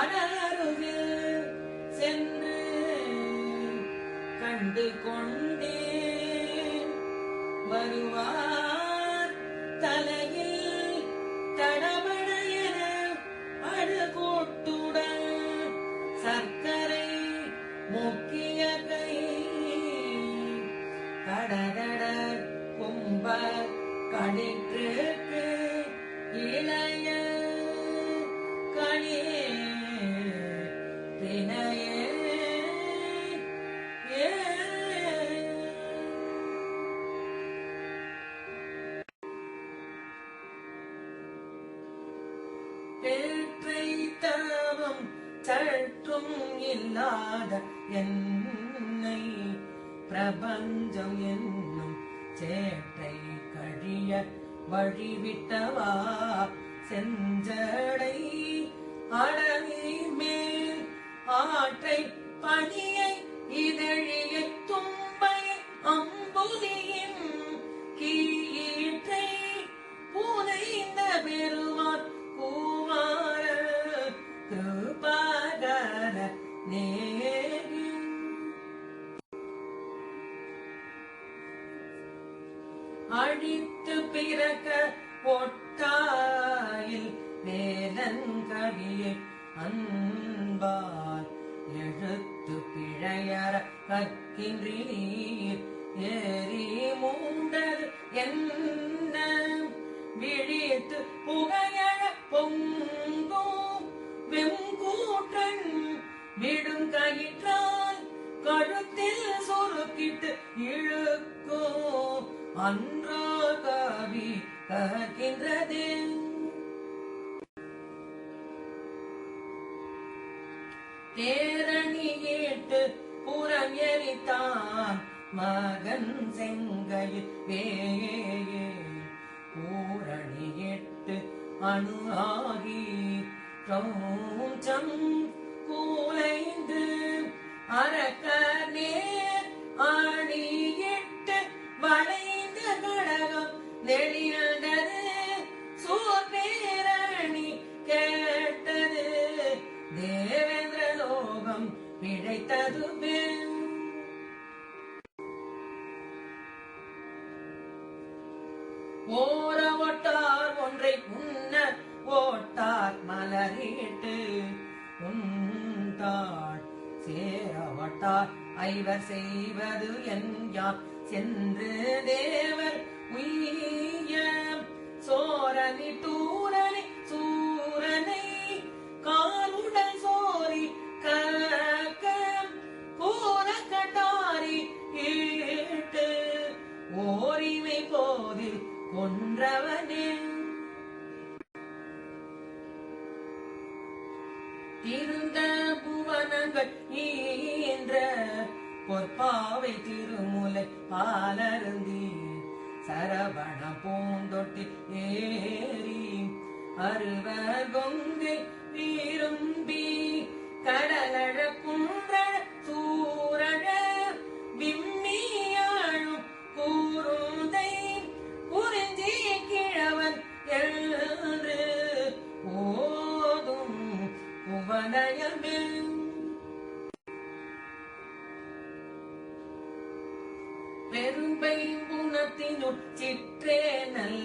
கடலருகில் சென்று கண்டு கொண்டே வருவார் தலையில் தடபட என அழுகூட்டுடன் சர்க்கரை முக்கிய கை கடடட கும்ப கணிற்றுக்கு இளைய கணியே தினையே பேற்றை தவம் சற்றும் இல்லாத என்னை பிரபஞ்சம் என்னும் சேற்றை கழிய வழிவிட்டவா செஞ்சடை அடவி மேல் ஆற்றை பணியை இதழிய தும்பை அம்புலியின் கீற்றை புனைந்த பெருமான் கூவார கிருபாகர நேரி அழித்து பிறக்க ஒட்டாயில் வேலங்கவியை அன்பார் எழுத்து பிழையற கற்கின்றீர் ஏறி மூண்டது என்ன விழித்து புகையழ பொங்கும் வெங்கூற்றன் விடும் கயிற்றால் கழுத்தில் சுருக்கிட்டு இழுக்கும் அன்றோ கவி கற்கின்றதே தேரணியிட்டு புறம் எரித்தான் மகன் செங்கையில் வேயே பூரணியிட்டு அணு ஆகி சம் கூலைந்து அரக்க நேர் அணியிட்டு வளைந்த கடகம் நெளியண்டது சூர்பேரணி கேட்டது தேவேந்திர லோகம் பிழைத்ததுவே ஓரவட்டார் ஒன்றை உண்ண ஓட்டார் மலரிட்டு உண்டாள் சேரவட்டார் ஐவர் செய்வது என்யாம் சென்று தேவர் உய்ய சோரனி தூரனி சூரனை காருடல் சோரி கக்க கூற கட்டாரி ஈட்டு ஓரிமை போதில் கொன்றவனே இருந்த புவனங்கள் ஈன்ற பொற்பாவை திருமுலை பாலருந்தி சரவண பூந்தொட்டி ஏறி அருவர் கொங்கை விரும்பி கடலழ குன்றழ சூரழ விம்மியாழும் கூறுந்தை குறிஞ்சி கிழவன் என்று ஓதும் புவனயமே பெரும்பை குணத்தினுள் சிற்றேனல்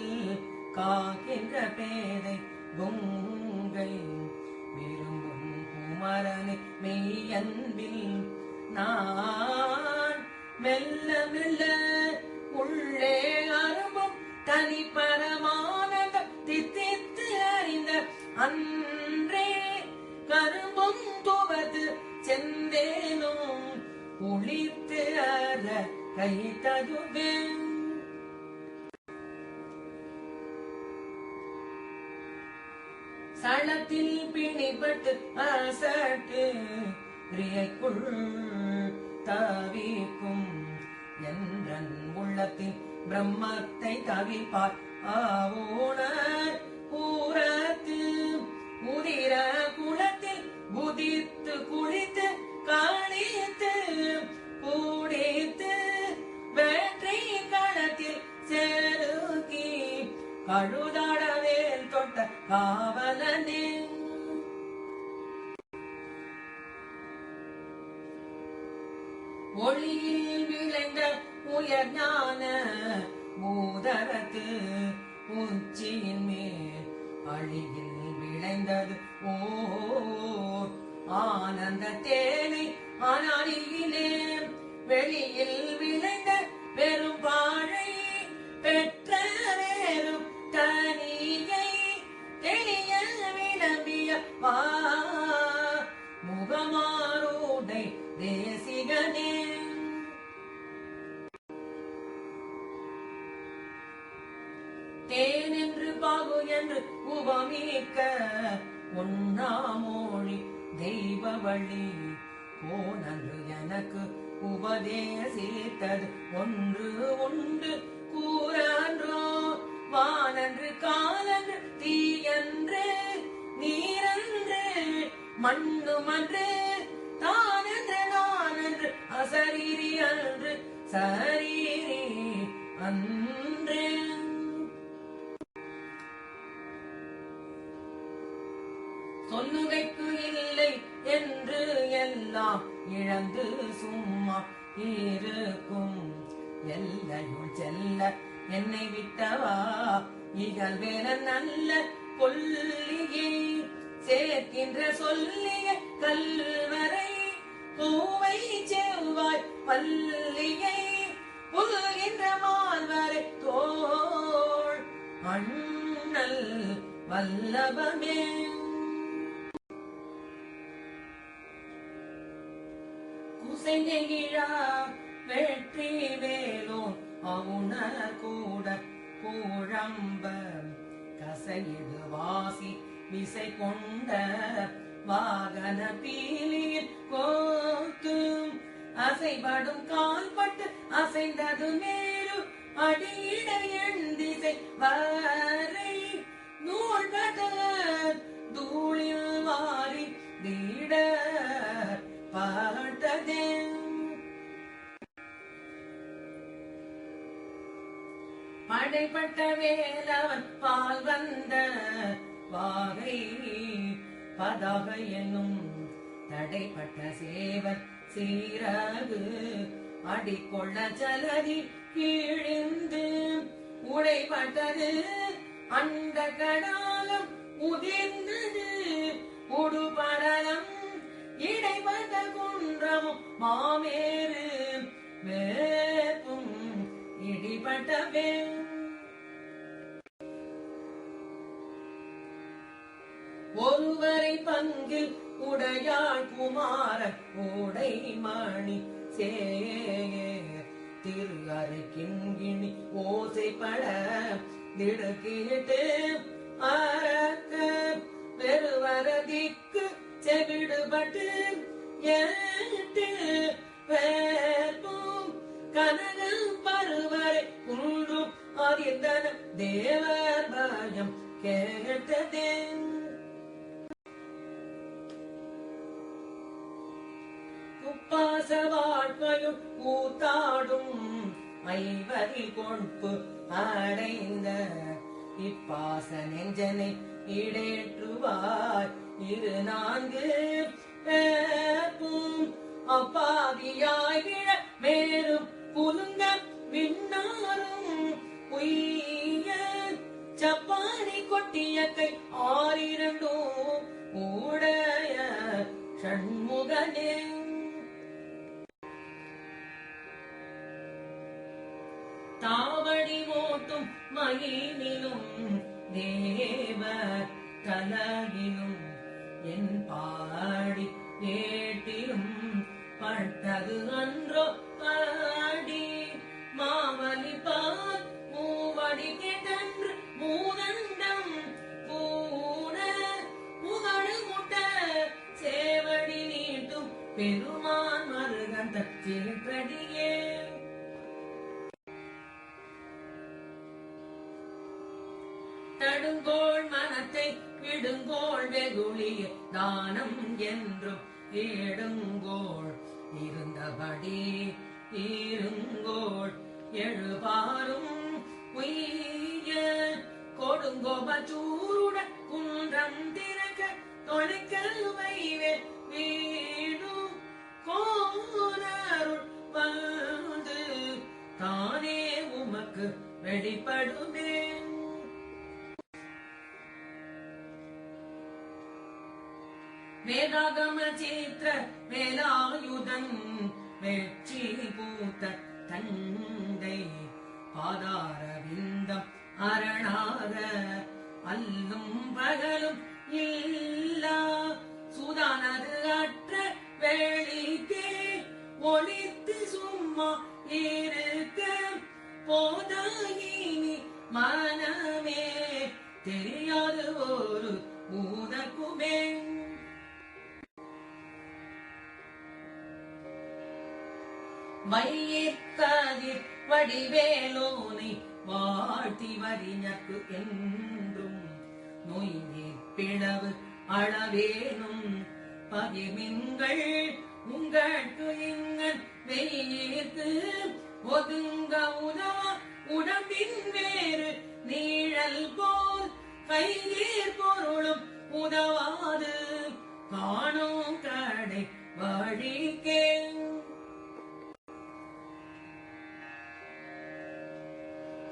காக்கின்ற பேதை கொங்கை விரும்பும் குமரனை மெய்யன்பில் நான் மெல்ல மெல்ல உள்ளே அரும்பும் தனி பரமானந்தம் தித்தித்து அறிந்த அன்றே கரும்பும் துவது செந்தேனும் குளித்து அற கைத்ததுவே சளத்தில் பிணிப்பட்டு அசட்டு பிரியைக்குள் தவிக்கும் என்றன் உள்ளத்தில் பிரம்மத்தை தவிப்பார் ஆவோனர் பூரத்து உதிர குளத்தில் குதித்து குளித்து காணித்து கூடித்து வெற்றி களத்தில் செருக்கி கழுதாடவேல் தொட்ட காவலனே ஒளியில் விளைந்த உயர் ஞான பூதரத்து உச்சியின் மேல் அழியில் விளைந்தது ஓர் ஆனந்த தேனை அனாரியிலே வெளியில் விளைந்த வெறும் வாழை பெற்ற வேறும் தனியை தெளிய விளம்பிய முகமாரோடை தேசிகனே தேன் என்று பாகு என்று உபமிக்க உண்ணாமொழி தெய்வ வழி போனன்று எனக்கு உபதேசித்தது ஒன்று உண்டு கூறன்றோ வானன்று காலன்று தீயன்று நீரன்று மண்ணுமன்று தானன்று நானன்று அசரீரி அன்று சரீரி அன்று சொல்லுகைக்கு இல்லை என்று எல்லாம் இழந்து சும்மா இருக்கும் எல்லையுள் செல்ல என்னை விட்டவா இகழ்வேல நல்ல கொல்லியை சேர்க்கின்ற சொல்லிய கல்வரை பூவை செவ்வாய் பல்லியை புல்கின்ற மால்வரை தோள் அண்ணல் வல்லபமே குசையிழா வெற்றி வேலோன் அவுண கூட கூழம்ப கசையிடு வாசி விசை கொண்ட வாகன பீலியில் கோத்தும் அசைபடும் கால்பட்டு அசைந்தது மேலும் அடியிட எண் திசை வரை நூல்பட்ட தூளில் வாரி தீட பாட்டதே படைப்பட்ட வேலவன் பால் வந்த வாகை பதாகை என்னும் தடைப்பட்ட சேவன் சீரகு அடிக்கொள்ள சலதி கீழிந்து உடைப்பட்டது அண்ட கடாலம் உதிர்ந்தது உடுபடலம் இடைப்பட்ட குன்றமும் மாமேறு வேப்பும் இடிபட்டவே ஒருவரை பங்கில் உடையாள் குமாரன் உடை மணி சேர் திரு அறை கிண்கிணி ஓசைப்பட திடுக்கிட்டு அரக்க பெருவரதிக்கு செவிடுபட்டு ஏட்டு வேற்பும் கனகம் பருவரை குன்றும் அறிந்தன தேவர் பயம் கேட்டதே குப்பாச வாழ்க்கையும் கூத்தாடும் ஐவரில் கொழுப்பு அடைந்த இப்பாச நெஞ்சனை இடேற்றுவாய் இரு நான்கு பேப்பும் அப்பாவியாய் விழ மேலும் குலுங்க விண்ணாரும் உய்ய சப்பானி கொட்டிய கை ஆறிரண்டும் உடைய ஷண்முகனே தாவடி ஓட்டும் மயிலிலும் தேவ கலகிலும் என் பாடி ஏட்டிலும் பட்டது அன்றோ பாடி மாவலி பால் மூவடி கேட்டன்று மூதண்டம் பூன புகழு முட்ட சேவடி நீட்டும் பெருமான் மருகன் தச்சேற்றடியே தடுங்கோள் மனத்தை விடுங்கோள் வெகுளிய தானம் என்றும் ஏடுங்கோள் இருந்தபடி இருங்கோள் எழுபாரும் உய்ய கொடுங்கோபச்சூருட குன்றம் திறக்க தொலைக்கல் வைவே வீடு கோனருள் வெளிப்படுமே. வேதாகம சித்திர வேலாயுதன் வெற்றி பூத்த தந்தை பாதார விந்தம் அரணாக அல்லும் பகலும் இல்லா சுதானது அற்ற வேளிக்கே ஒளித்து சும்மா இருக்க போதாயினி மனமே தெரியாது ஒரு ஊதக்குமே. வையிற்கதிர் வடிவேலோனை வாழ்த்தி வரிஞர்க்கு என்றும் நோயினீர் பிளவு அளவேனும் பகிமின்கள் உங்களுக்கு இங்கன் வெயிற்கு ஒதுங்க உதா உடம்பின் வேறு நீழல் போல் கையீர் பொருளும் உதவாது காணும் கடை வழிக்கே.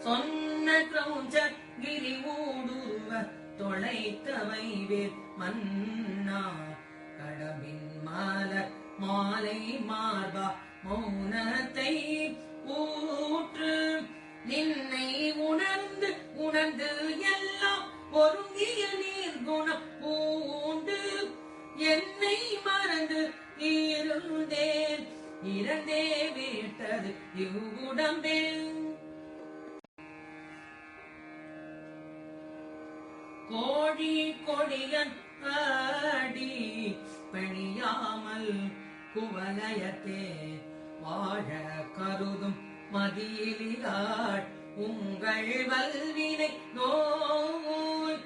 சொன்ன கிரௌஞ்சகிரி ஊடுருவ தொலைத்தவை வேர் மன்னா கடம்பின் மலர் மாலை மார்பா மௌனத்தை ஊற்று நின்னை உணர்ந்து உணர்ந்து எல்லாம் ஒருங்கிய நீர்குணம் பூண்டு என்னை மறந்து இருந்தேன் இறந்தே விட்டது இவ்வுடம்பே. கோழி கொடியன் அடி பணியாமல் குவலயத்தே வாழ கருதும் மதியிலாள் உங்கள் வல்வினை நோய்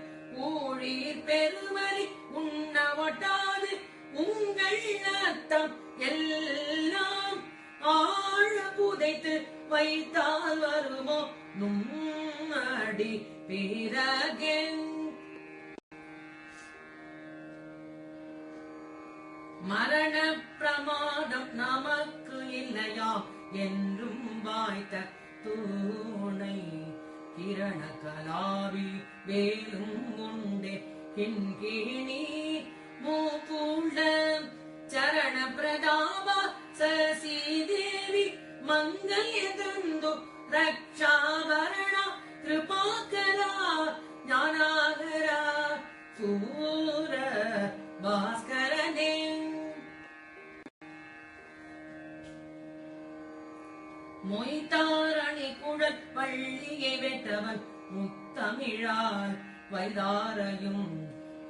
ஊழீர் பெருமதி உண்ணவட்டாது உங்கள் அர்த்தம் எல்லாம் ஆழ புதைத்து வைத்தால் வருமோ நும்மடி பிறகே. மரண பிரமாதம் நமக்கு இல்லையா என்றும் வாய்த்த தூணை கிரண கலாவி வேலும் உண்டே கிண்கிணி மூக்குள்ள சரண பிரதாப சசிதேவி மங்கல்ய தந்து ரக்ஷாபரண கிருபாகரா ஞானாகரா சூர பாஸ்கரனே. மொய்தாரணி குழல் பள்ளியை வெட்டவன் முத்தமிழால் வைதாரையும்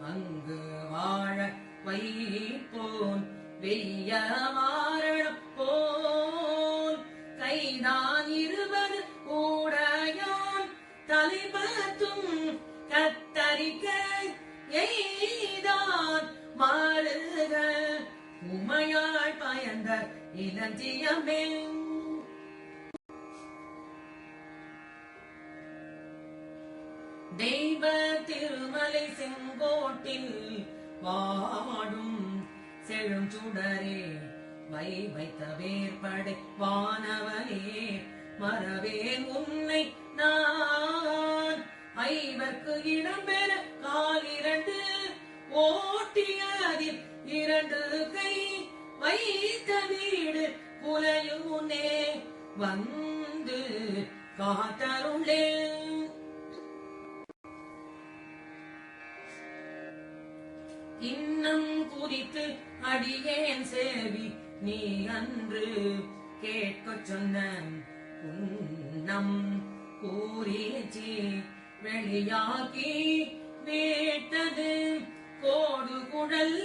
அங்கு வாழ வைப்போன் வெய்ய மாரணம் போல் கைதான் 20 ஊடையான் தலைபத்தும் கத்தரிக்க எய்தான் மாறுக உமையாள் பயந்த இளஞ்சியமே. தெய்வ திருமலை செங்கோட்டில் வாடும் செழும் சுடரே வைத்த வேற்படை வானவனே மறவேன் உன்னை நான் ஐவர்க்கு இடம்பெற கால் 2 ஓட்டியதில் 2 கை வைத்த வீடு புலையுனே வந்து காத்தருளே. இன்னம் குறித்து அடியேன் சேவி நீ அன்று கேட்கச் சொன்ன உன்னம் கூறிச்சி வெளியாக்கி வீட்டது கோடு குழல்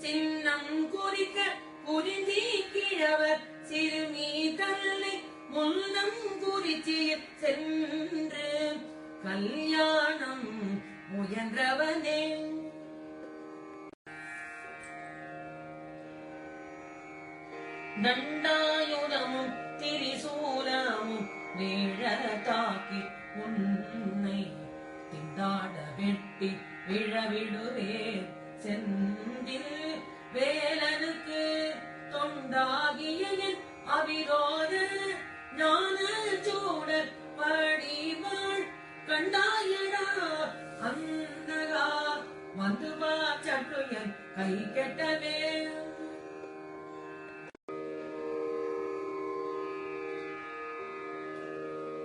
சின்னம் குறிக்க குறிந்தி கிழவர் சிறுமி தன்னை முன்னம் குறிச்சியில் சென்று கல்யாணம் முயன்றவனே. தண்டாயுதமும் திரிசூலமும் வீழ தாக்கி உன்னை திண்டாட வெட்டி விழவிடுவேன் செந்தில் வேலனுக்கு தொண்டாகிய அவிரோத ஞான சூடர் படி கெட்டவே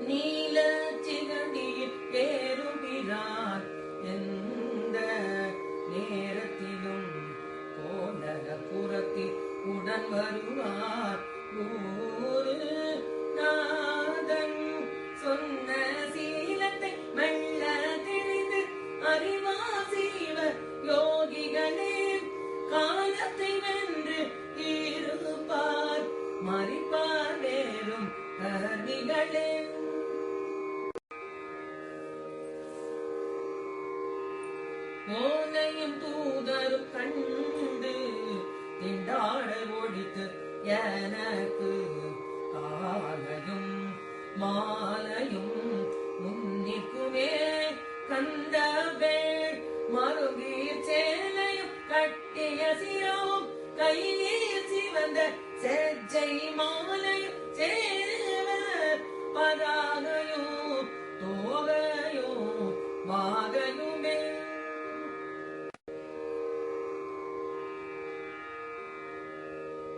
நீல சிகண்டியில் ஏறுகிறார் எந்த நேரத்திலும் கோலகபுரத்தில் உடன் வருவார் ஊரு நாதன் சொன்ன சீலத்தை மெல்ல தெரிந்து அறிவாசீவ யோகிகளே காலத்தை வென்று இருப்பார் மறிப்பார் வேறும் கர்மிகளே ஓனையும் தூதரும் கண்டு திண்டாட ஒழித்து எனக்கு காலையும் மாலையும் முன்னிக்குமே கண்டவேள் மருகீர் சேலையும் கட்டிய சிரமும் கையில் சிவந்த செஜ்ஜை மாலையும் சேவ பதாகையும் தோகையும் வாகையுமே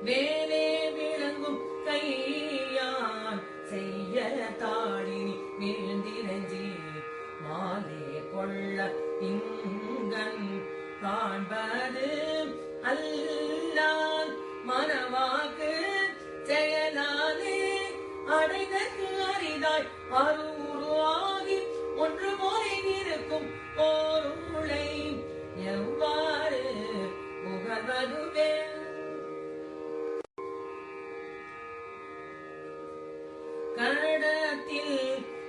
வேலே விளங்கும் கையான் செய்ய தாடினி வீழ்ந்திரஞ்சி மாலே கொள்ள இங்கன் காண்பது அல்லால் மனவாக்கு செயலாலே அடைதற்கு அரிதாய் அருவுருவாகி ஒன்று போலே இருக்கும் பொருளை எவ்வாறு புகழ்வதுவே கடத்தில்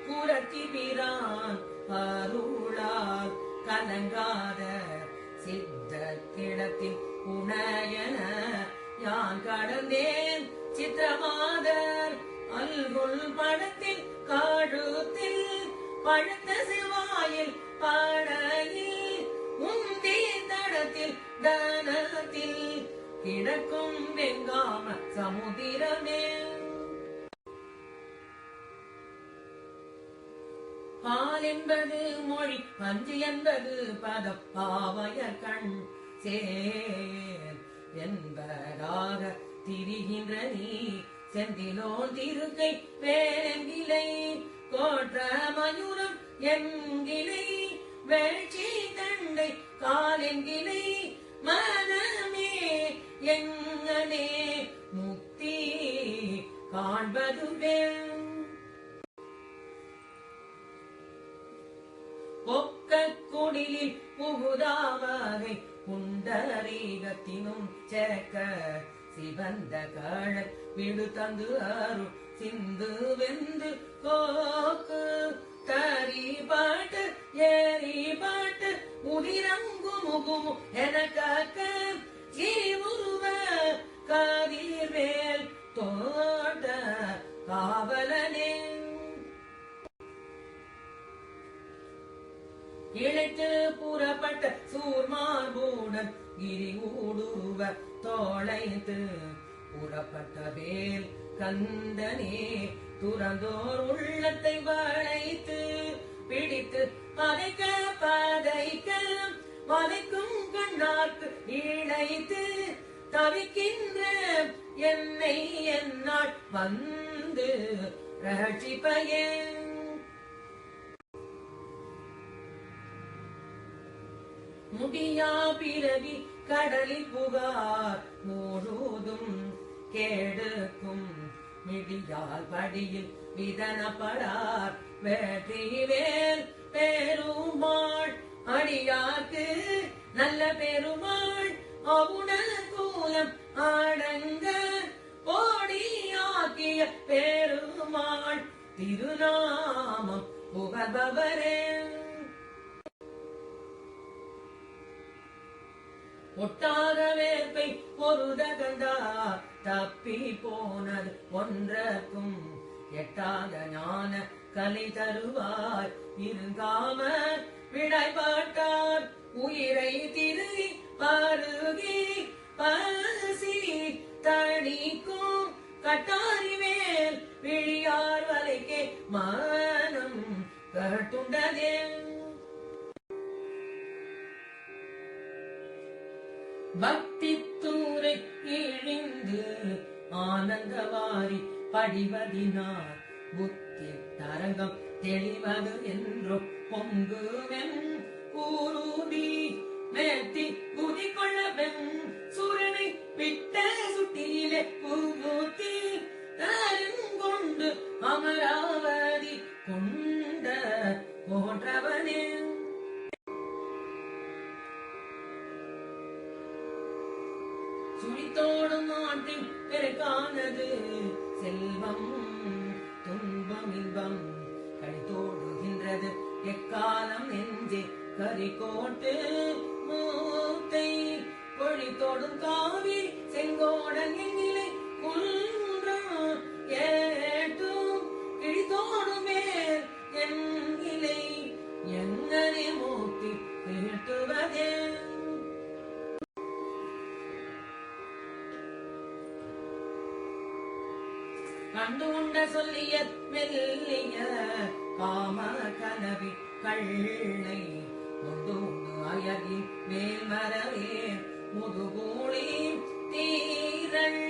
புரத்தி பிரான் அருளால் கலங்காத சித்த கிடத்தில் உணையன யான் கடந்தேன் சித்திரமாதர் அல்குல் படத்தில் காழுத்தில் பழுத்த சிவாயில் பாடையில் உந்தி தடத்தில் தனத்தில் கிடக்கும் வெங்காம சமுதிரமே பால் என்பது மொழி பஞ்சு என்பது பதம் பாவையர் கண் சேர் என்பதாக திரிகின்ற நீ செந்திலோன் திருக்கை வேறெங்கிலை கோற்ற மயூரம் எங்கிலை வேட்சி தண்டை காலெங்கிலை மனமே எங்கனே முக்தி காண்பதுவே ஒக்க குடிலில் புகுதாவகை புண்டரீகத்தினும் சேக்க சிவந்த கழல் விடு தந்து அருள் சிந்து வெந்து கோக்கு தரி பாட்டு ஏறி பாட்டு உதிரங்கு முகுமு எனக்க உருவ காதிர் மேல் தோட்ட காவலனே இழைத்து புறப்பட்ட சூர்மார்பூடன் கிரி ஊடுருவ தோளைத்து புறப்பட்ட வேல் கந்தனே துறந்தோர் உள்ளத்தை வளைத்து பிடித்து பதைக்க பதைக்க வதைக்கும் கண்ணார்க்கு இழைத்து தவிக்கின்ற என்னை என்னால் வந்து ரட்சிப்பையே முடியா பிறவி கடலில் புகார் முழுதும் கேடுக்கும் மிடியால் படியில் விதனப்படார் வெற்றிவேல் பெருமாள் அடியார்க்கு நல்ல பெருமாள் அவுண கூலம் அடங்க போடியாக்கிய பெருமாள் திருநாமம் புகழ்பவரே ஒட்டாத வேர்ப்பை பொருத கண்டா தப்பி போனது ஒன்றக்கும் எட்டாத ஞான கலை தருவார் இருங்காம விடைபாட்டார் உயிரை திருகி பருகி பசி தணிக்கும் கட்டாரி மேல் விழியார் வலைக்கே மனம் கட்டுண்டதே பக்தி தூரை இழிந்து ஆனந்தவாரி படிவதினார் புத்தி தரங்கம் தெளிவது என்றோ பொங்குவென் ஊருதி மேத்தி புதி கொள்ளவென் சூரனை விட்ட சுட்டியிலே பூமூர்த்தி கொண்டு அமராவதி கொண்ட போன்றவனே சுழித்தோடும் நாட்டின் பெருக்கானது செல்வம் துன்பம் இன்பம் கழித்தோடுகின்றது எக்காலம் நெஞ்சே கரிகோட்டு மூத்தை பொழித்தோடும் காவி செங்கோடன் எண்ணிலை குன்றம் ஏட்டும் கிழித்தோடும் மேல் எண்ணிலை எங்கனே மூத்தி கேட்டுவதே கண்டு உண்ட சொல்லிய மெல்லிய காம கனவி கள்ளை ஒன்று உண்டு அயகின் மேல்மரவே முதுகூளி தீரள்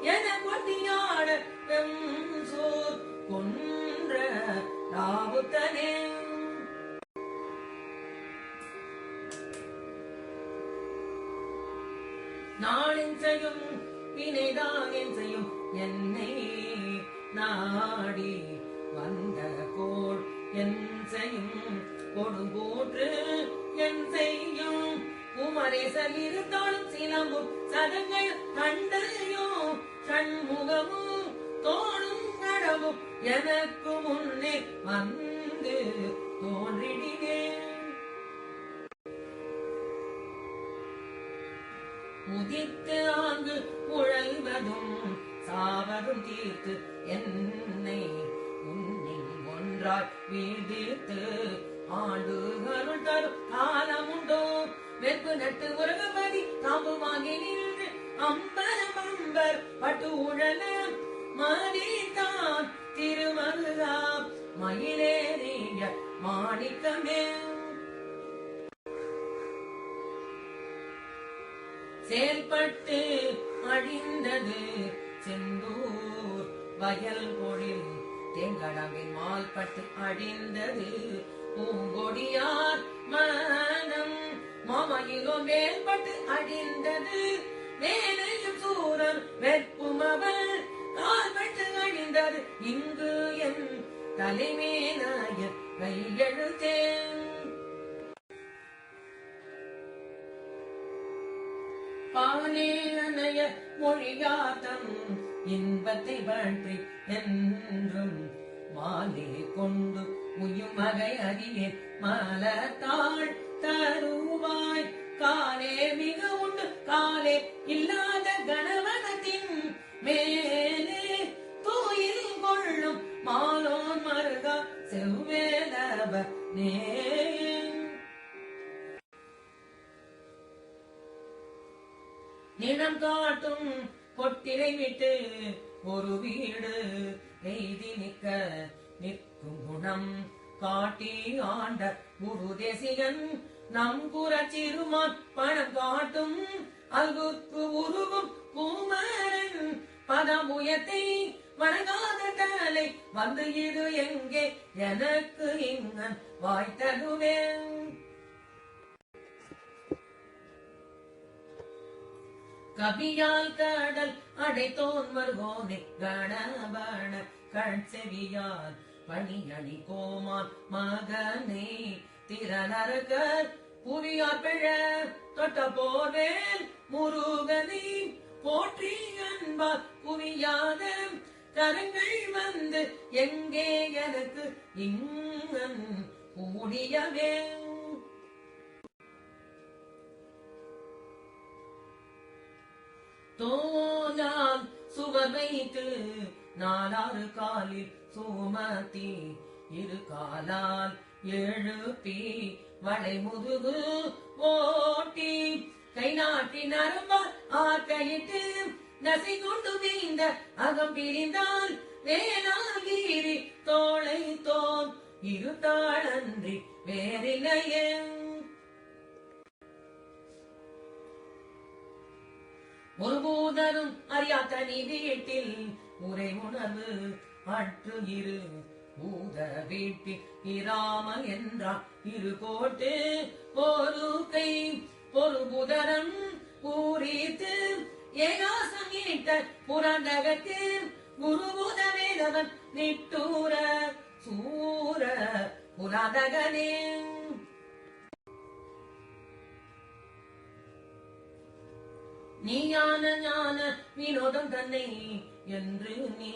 என கொட்டியாட வெம்சோர் கொன்ற ராவுத்தனே நாளின் செய்யும் வினைதான் என் செய்யும் என்னை நாடி வந்த கோள் என் செய்யும் கொடுங்கூற்று என் செய்யும் குமரேசன் இருந்தாலும் சிலம்பும் சதங்கள் கண்டையும் சண்முகமும் தோணும் கடவும் எனக்கு முன்னே வந்து தோன்றினேன் உதித்து ஆங்கு உழல்வதும் சாவதும் தீர்த்து என்னை உன்னின் ஒன்றாய் வீழ்த்து ஆண்டுகளுள் தரும் காலமுண்டோ வெப்பு நட்டு உலகபதி தாம்புமாகி நின்று அம்பர் பட்டு உழல மதித்தான் திருமருகா மயிலேறிய மாணிக்கமே செயல்பட்டு அழிந்தது செந்தூர் வயல் பொழில் தேங்கடவின் மால்பட்டு அழிந்தது பூங்கொடியார் மனம் மாமையிலோ மேல்பட்டு அழிந்தது மேலையும் சூரன் வெப்பும் அவள் கால்பட்டு அழிந்தது இங்கு என் தலைமேனாய கையெழுத்தேன் பாலே அணைய மொழியாத்தம் இன்பத்தை பற்றி என்றும் மாலே கொண்டு உயுமகை அறியேன் மலத்தாள் தருவாய் காலே மிக உண்டு காலே இல்லாத கணவனத்தின் மேலே தூயில் கொள்ளும் மாலோன் மருகா செவ்வேலவ நே நிலம் காட்டும் பொட்டிலை விட்டு ஒரு வீடு எய்தி நிற்க நிற்கும் குணம் காட்டி ஆண்ட குரு தேசிகன் நம் புறச்சிறுமான் பணம் காட்டும் அல்குக்கு உருவும் குமரன் பதமுயத்தை வணங்காத தலை வந்து இது எங்கே எனக்கு இங்கன் வாய்த்ததுவேன் கபியால் கடல் அடைத்தோன் வருவோனே கணபண கண் செவியால் பணியணி கோமான் மகனே திறனருகர் புவியார் பிழ தொட்ட போவேல் முருகனே போற்றி அன்பால் புவியாத கரங்கள் வந்து எங்கே எனக்கு இங்கன் கூடியவே தோலால் சுவர் வைத்து நாலாறு காலில் சுமத்தி இரு காலால் எழுப்பி வளை முதுகு ஓட்டி கை நாட்டி நரம்பால் ஆக்கையிட்டு நசை கொண்டு வீந்த அகம் பிரிந்தால் வேளாகிரி தோளை தோன் இருத்தாளன்றி வேறில்லையே. ஒருபோதரும் அறியாத நீ வீட்டில் உரை உணர்வு அற்று இரு பூத வீட்டில் இராமல் என்றான் இரு கோட்டு ஒரு கை ஒரு புதரம் பூரித்து ஏகாசம் ஈட்ட புராந்தகத்து குருபூத வேதவன் நிட்டூர சூர புராதகனே. நீ ஞான ஞான வினோதம் தன்னை என்று நீ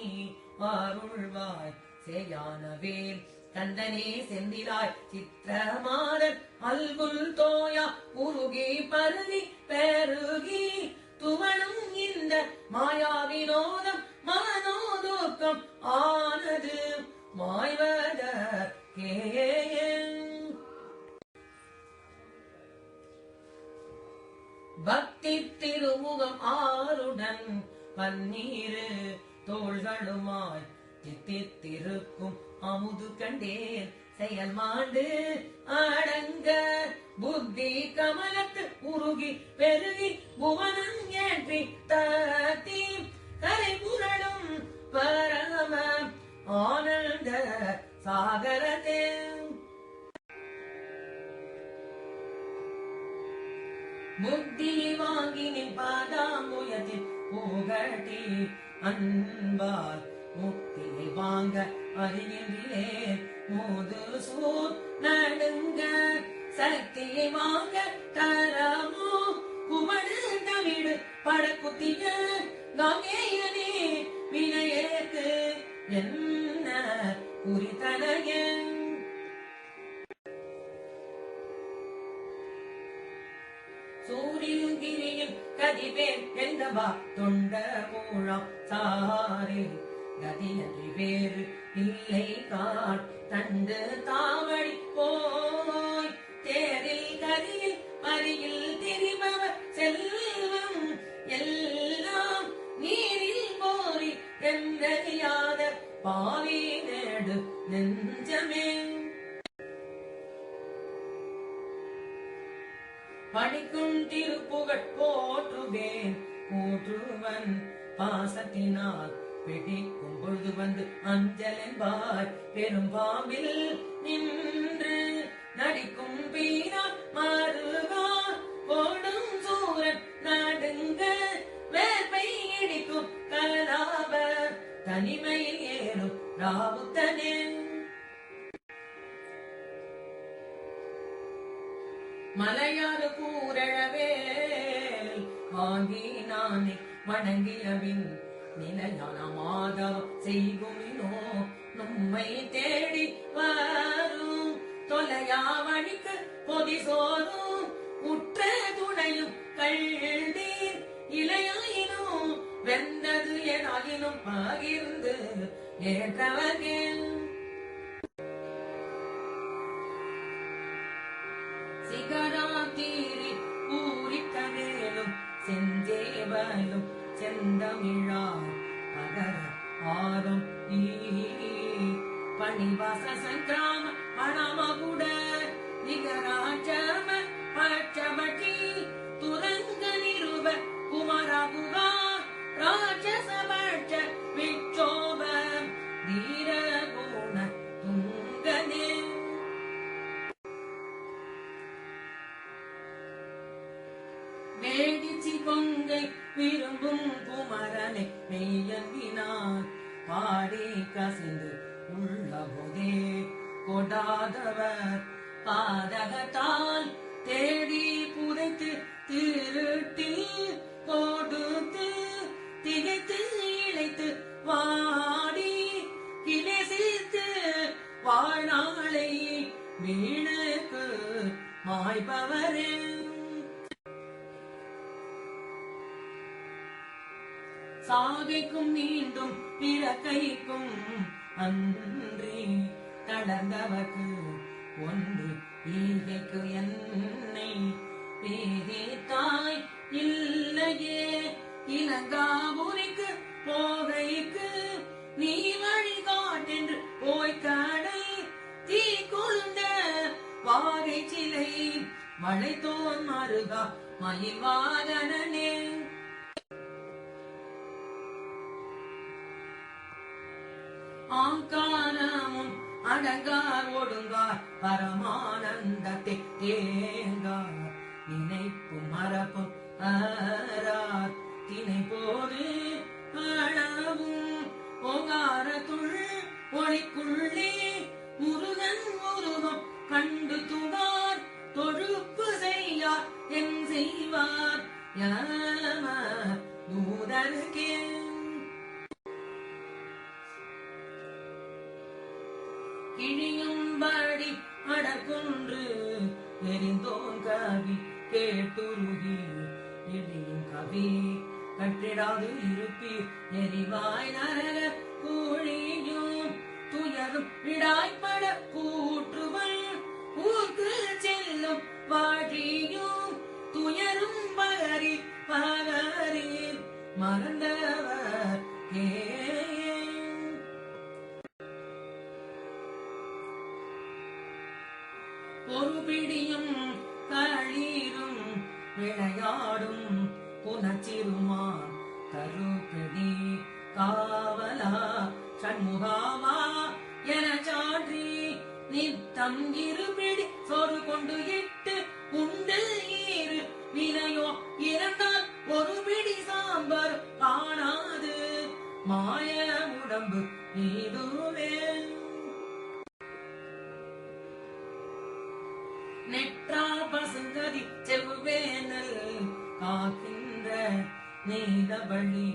அருள்வாய் சேயானவே கந்தனே செந்திலாய் சித்திரமாறன் அல்குல் தோயா உருகி பருகி பெருகி துவளும் இந்த மாயா வினோதம் மனோதுக்கம் ஆனது மாய்வத பக்தி திருமுகம் ஆருடன் பன்னீரு தோள்களுமாய் தித்தித்திருக்கும் அமுது கண்டேன் செயல் மாண்டு அடங்க புத்தி கமலத்து உருகி பெருகி புவனம் ஏற்றி தத்தி கரை புரளும் பரம ஆனந்த சாகரத்தே. புத்தி வாங்கி நின்பாதாமுயத்தில் புகட்டி அன்பால் முக்தியை வாங்க அறிகின்றே மோது சூர் நடுங்க சக்தியை வாங்க தரமோ குமடு தமிழ் படக்குத்திய காங்கேயனே வினையேற்கு என்ன குறித்தனையன். சூரியகிரியில் கதிவேல் என்றவா தொண்ட மூழம் சாரி கதியன்றி வேறு இல்லை காட் தண்டு தாவடி போய் தேரில் கரியில் பரியில் திரிபவர் செல்வம் எல்லாம் நீரில் போரி என்றறியாத பாவி நேடு நெஞ்சமே. படிக்கும் திருப்புகழ் போற்றுவேன் போற்றுவன் பாசத்தினால் பிடிக்கும் பொழுது வந்து அஞ்சலென்பாய் பெரும் பாம்பில் நின்று நடிக்கும் பீரான் மாறுகார் போடும் சூரன் நடுங்க வேர்வை இடிக்கும் கலாப தனிமையில் ஏறும் ராவுத்தனே. மலையாறு கூறழவேல் வாங்கி நானே வணங்கியவின் நிலையான மாதவம் செய்குமினோ நம்மை தேடி வரும் தொலையா வழிக்கு பொதி சோறும் உற்ற துணையும் கள்ளீர் இலையாயினும் வெந்தது எனாயினும் பகிர்ந்து ஏற்றவர்கள் சிகராத்தீரி பூரித்த மேலும் செஞ்சேவலும் செந்தமிழார் பகர ஆறும் பணிவாச சங்கிராம பணமகுட நிகராஜம பட்சபட்டி துரங்க நிருப குமரகுகா ராட்சச பட்ச விட்சோப தீரகுண துங்கனே. வேடிச்சி கொங்கை விரும்பும் குமரனை மெய்யங்கினான் பாடி கசிந்து உள்ளபோதே கொடாதவர் பாதகத்தால் தேடி புதைத்து திருட்டி கொடுத்து திகைத்து இழைத்து வாடி கிளேசித்து வாழ்நாளை வீணுக்கு மாய்பவரே. சாகைக்கும் மீண்டும் பிறக்கைக்கும் அன்றி தளர்ந்தவர்க்கு ஒன்று ஈகைக்கு என்னை பேதித்தாய் இல்லையே இலங்காபுரிக்கு போகைக்கு நீ வழிகாட்டென்று போய் கடை தீ வாகை சிலை வளைத்தோன் மருகா மயில் வாகனனே. ஆங்காரமும் அடங்கார் ஒடுங்கார் பரமானந்தத்தை தேங்கார் நினைப்பும் மரப்பும் ஆரார் தினை போது அளவும் ஓங்காரத்துள் ஒளிக்குள்ளே முருகன் உருவம் கண்டு துவார் தொழுப்பு செய்யார் என் செய்வார் யம தூதர்க்கே. கிழியும்படி அடக்குன்று எரிந்தோன் கவி கேட்டுருகி எரியும் கவி கட்டிடாது இருப்பீர் எரிவாய் நரக கூழியும் துயரும் இடாய்பட கூற்றுவல் ஊர்க்கு செல்லும் வாழியும் துயரும் பகரி பகரில் மறந்தவர் கே. பொறுபிடியும் களீரும் விளையாடும் புனச்சிருமான் கருப்பிடி காவலா சண்முகாவா என சான்றி நித்தம் இருபிடி சொறு கொண்டு இட்டு உண்டு ஈரு வினையோ இறந்தால் ஒரு பிடி சாம்பார் காணாது மாய உடம்பு இதுவே. நெற்றா பசுங்கதி செவ்வேனல் காக்கின்ற நீலவழி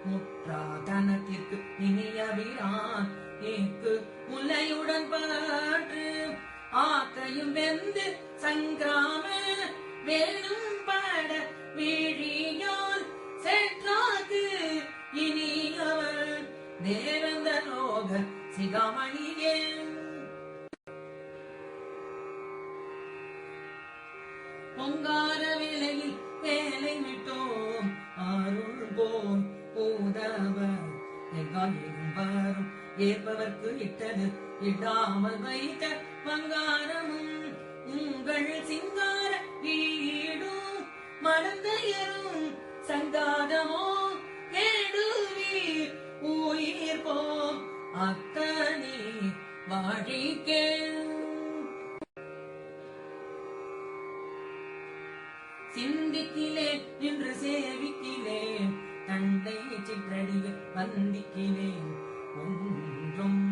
முற்றா தனத்திற்கு இனியவிரான் ஏக்கு முல்லையுடன் பாற்று ஆக்கையும் வெந்து சங்கிராம வேணும் பாட வீழியால் செற்றாக்கு இனியவர் தேவந்த லோக சிகாமணியே. பொங்கார வேலையில் வேலை விட்டோம் அருள் போல் ஊதவர் எங்காயிலும் வரும் ஏற்பவர்க்கு இட்டது இடாமல் வைத்த பங்காரமும் உங்கள் சிங்கார வீடும் மறந்தையரும் சங்காதமோ கேடுவீர் உயிர் போம் அத்தனி வாழிக்கே. சிந்திக்கிலேன் நின்று சேவிக்கிலேன் தண்டை சிற்றடியில் வந்திக்கிலேன் ஒன்றும்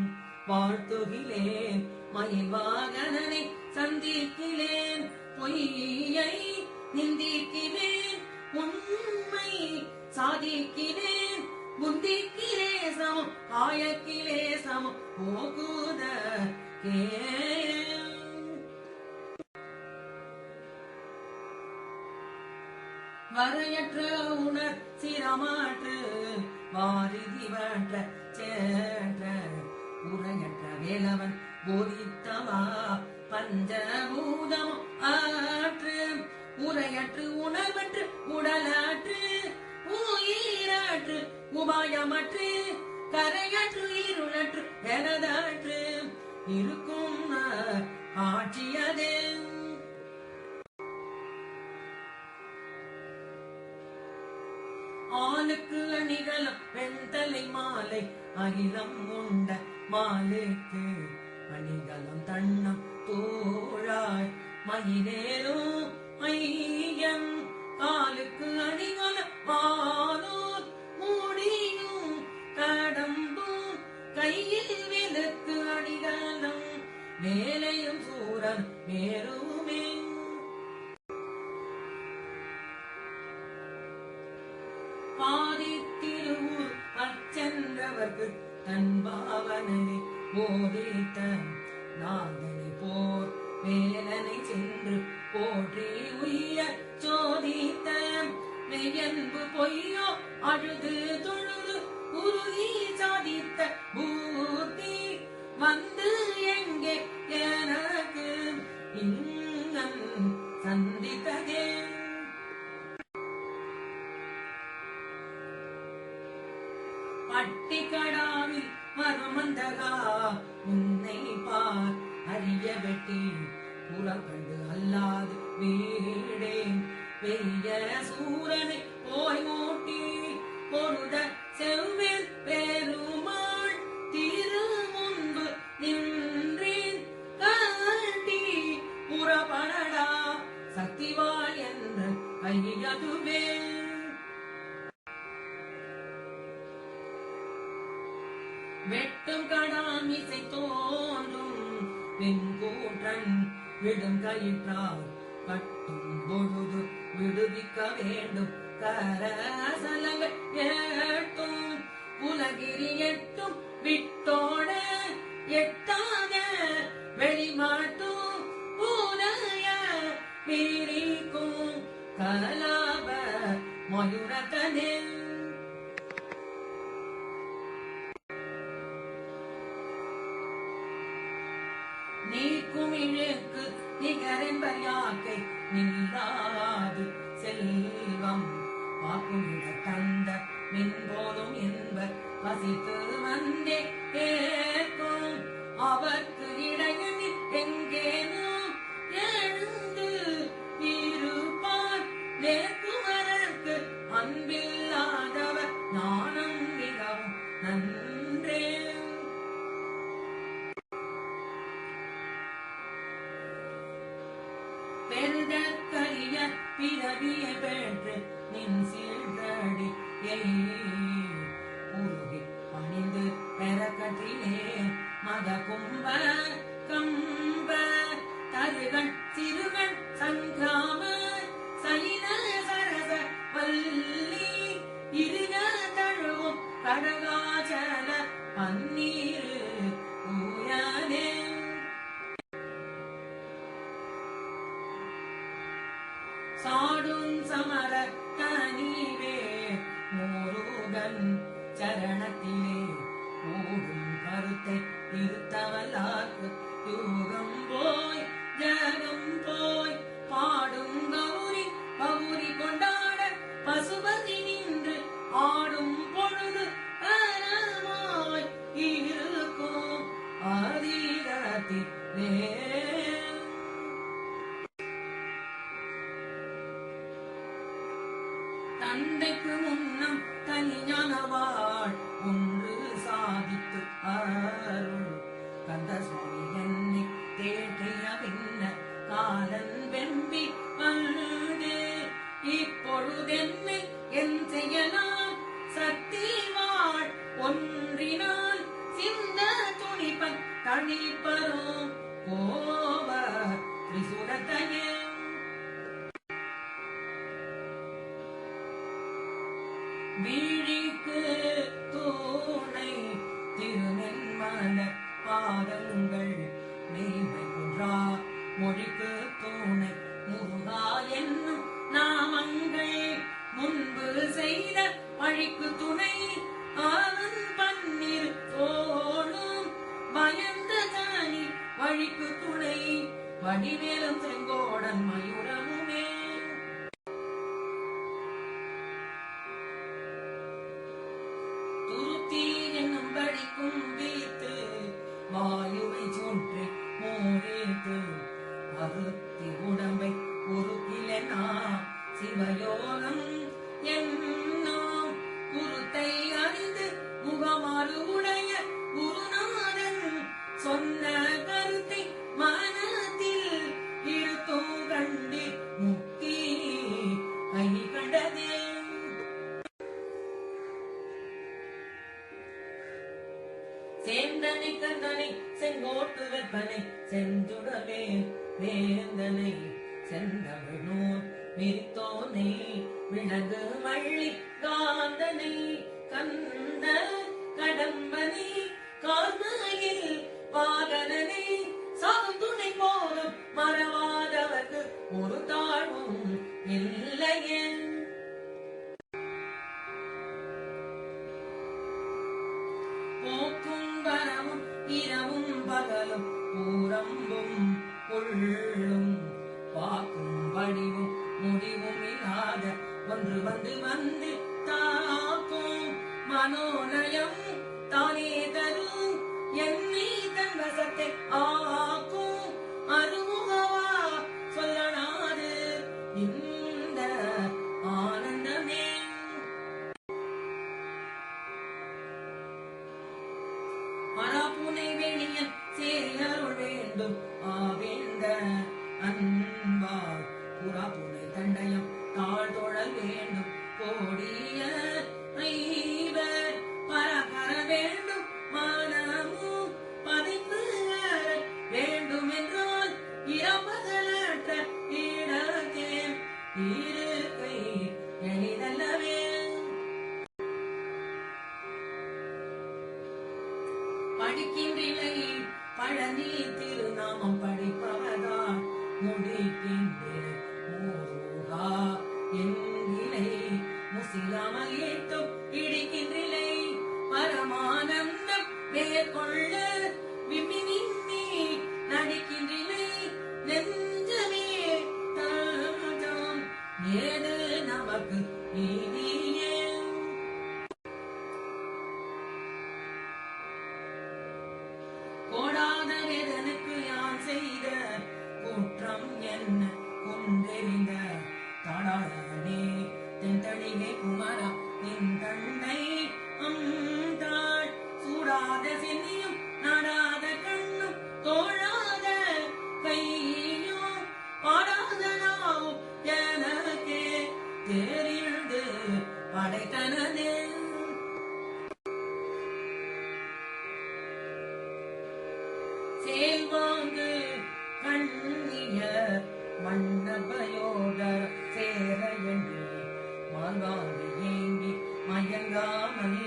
வாழ்த்துகிலேன் மயில் வாகனனை சந்திக்கிலேன் பொய்யை நிந்திக்கிலேன் உண்மை சாதிக்கிலேன் புந்திக்கிலே சமம் காயக்கிலே சமம் போகுத கே. வரையற்ற உணர் சிரமாற்று வாரிதி வற்ற சேற்ற உரையற்ற வேலவன் போதித்தவா பஞ்சபூதம் ஆற்று உரையற்று உணர்வற்று உடலாற்று உயிராற்று உபாயமற்று கரையற்று இருளற்று எனதாற்று இருக்கும் ஆட்சியதே. ஆளுக்கு அணிகலம் வெண்தலை மாலை அகிலம் உண்ட மாலைக்கு அணிகலம் தன்னம் தோழாய் மயிலேறும் ஐயம் காலுக்கு அணிகலம் வானோர் மூடியும் கடம்பும் கையில் விளக்கு அணிகலம் வேலையும் சூரன் வேறுமே. பாதித்திருவூர் அச்சென்றவர்க்கு தன் பாவனை போதித்த நாதனை போர் வேலனை சென்று போற்றி உய்ய சோதித்த மெய்யன்பு பொய்யோ அழுது தொழுது உருகி சாதித்த பூத்தி வந்து எங்கே எனக்கு இன்னம் சந்தித்ததே. பட்டிக்கடாவில் மருமந்தகா உன்னை பார் அறிய வெட்டி புறக்கண்டு அல்லாது வீடேன் பெய்ய சூரனை போய் மூட்டி பொருத செவ்வேல் பெருமாள் திரு முன்பு நின்றேன் காட்டி புறப்படடா சக்திவாள் என்ற கையதுவே வெட்டும் கடாமிசை தோன்றும் வெங்கூற்றன் விடும் கயிற்றால் கட்டும் பொழுது விடுவிக்க வேண்டும் கரசலங்கள் எட்டும் உலகிரி எட்டும் விட்டோட எட்டாத வெளிமாட்டும் பூனைய மீறிக்கும் கலாப மயூரத்தனில் நீக்கும் இழுக்கு நிகரென்பர் யாக்கை நில்லாது செல்வம் வாக்குமிட தந்த மின்போதும் என்பர் வசித்து வந்தே ஏற்கும் அவர்க்கு இடையில் எங்கேனும் எழுந்து இருப்பார் நேர்க்குமரற்கு அன்பில்லாதவர் ஞானம் மிகவும் நன்றே பெருதற்கரிய பிறவியை பெற்று நின் சீழ்தடியை உருகி பணிந்து பெறக்கற்றிலே மத கும்ப கம்ப தருகள் சிறுகள் சங்கிராம சைன சரச வல்லி இருக தழுவும் கடகாச்சல பன்னீர் ஊயனே சாடும் சமர தனிவே முருகன் சரணத்திலே கூடும் கருத்தை திருத்தவல்லாக்கு யோகம் போய் ஜகம் போய் பாடும் கௌரி கௌரி கொண்டாட பசுபதி நின்று ஆடும் பொழுது அறமாய் இருக்கும் ஆதிரத்திலே தந்தைக்கு முன்னம் தனிஞானவாள் ஒன்று சாதித்து அருள் கந்த சுவாமி என்னை தேற்றிய பின்ன காலன் வெம்பி வந்து இப்பொழுதென்னை என் செய்யலாம் சக்தி வாழ் ஒன்றினால் சிந்த துணிப்பன் தனிப்பரும் கோவ திரிசுரத்தையே வீழிக்கு தூணை திருநென்மல பாதங்கள் நீமை குன்றா மொழிக்கு தூணை முருகா என்னும் நாமங்கள் முன்பு செய்த வழிக்கு துணை அவன் பன்னீர் தோளும் பயந்த தானி வழிக்கு துணை வடிவேலும் செங்கோடன் மயூரமுமே கும்பித்து வாயுவை சுற்றி மூடித்து அறுத்தி உடம்பை உருக்கிலனா சிவயோகம் என்னும் குருத்தை அறிந்து முகமாறு உடைய குருநாதன் சொன்ன கருத்தை மனத்தில் இருத்தும் கண்டு முக்தி கை கண்டதே சேந்தனை கந்தனை செங்கோட்டு வெப்பனை செஞ்சுடவே வேந்தனை செந்தமிழ் நூல் விரித்தோனை விலகு வள்ளி காந்தனை கந்த கடம்பனை கார்மையில் வாகனனை சாகும் துணை போதும் மறவாதவர்க்கு ஒரு தாழ்வும் இல்லையே போக்கும் வரவும் இரவும் பகலும் பூரம்பும் கொள்ளும் வாக்கும் வடிவும் முடிவும் இல்லாத ஒன்று வந்து வந்து தாக்கும் மனோநயம் தானே தரும் என்னை தன் வசத்தை ஆக்கும் அருமுகவா சொல்லனாது இந்த ஆனந்தமே. அராப்புனை வேணியன் சேரி அருள் வேண்டும் ஆவேந்த அன்பார் புறாப்புனை தண்டயம் தாழ்தொழல் வேண்டும் கோடிய ஐவர் பரகர வேண்டும் மானமும் பதிந்து வேண்டும் என்றால் இரம்பகலற்ற இடத்தே இருக்கை எளிதல்லவே. படிக்கின்றிலை பழனி திருநாமம் படிப்பவதான் முடிக்கின்றேன் முருகா என்கிளை முசிலாமல் ஏற்றும் இடிக்கின்றிலை பரமானந்தம் மேற்கொள்ள விம்மி விம்மி நடிக்கின்றிலை நெஞ்சமே தாம் ஏது நமக்கு இனியே. கோடாத வேதனுக்கு யான் செய்த குற்றம் என்ன கொண்டெறிந்த தாடாளனே தென்தடிகை குமரா நின் தண்டை அம்தாள் சூடாத சென்னியும் நாடாத கண்ணும் தோழாத கையும் பாடாத நாவும் எனக்கே தெரிந்து படைத்தனதே. சேல்வாங்கு கண்ணிய மன்னபயோட சேர என்று மால்வாங்கி ஏங்கி மயங்காமல்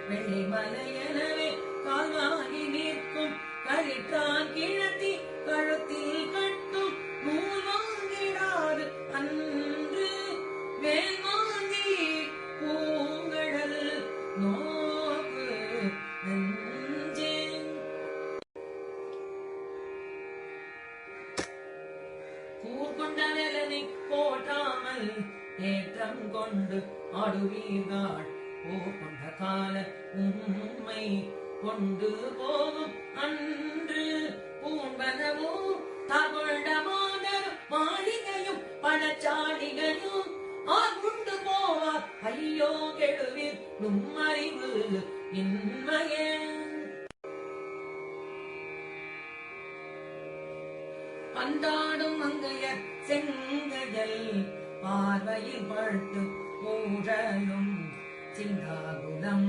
வெள்ளை மலையனவே கால்வாங்கி நிற்கும் கழிற்றான் கிழத்தி கழுத்தில் கட்டும் நூல் வாங்கிடாது அன்று வேல் வாங்கி பூங்கடல் நோக்கு நெஞ்சே. கூர்கொண்ட நிலனை போட்டாமல் ஏற்றம் கொண்டு ஆடுவீர்கள் போர் கொண்ட கால உண்மை கொண்டு போகும் அன்று பூம்பனவோ தகொண்ட மாதர் மாளிகையும் பணச்சாடிகையும் ஆகுண்டு போவார் ஐயோ கெடுவீர் நும்மறிவு இன்மையே. பந்தாடும் மங்கையர் செங்கஜல் பார்வையில் பட்டு ஊழலும் சிந்தாகுலம்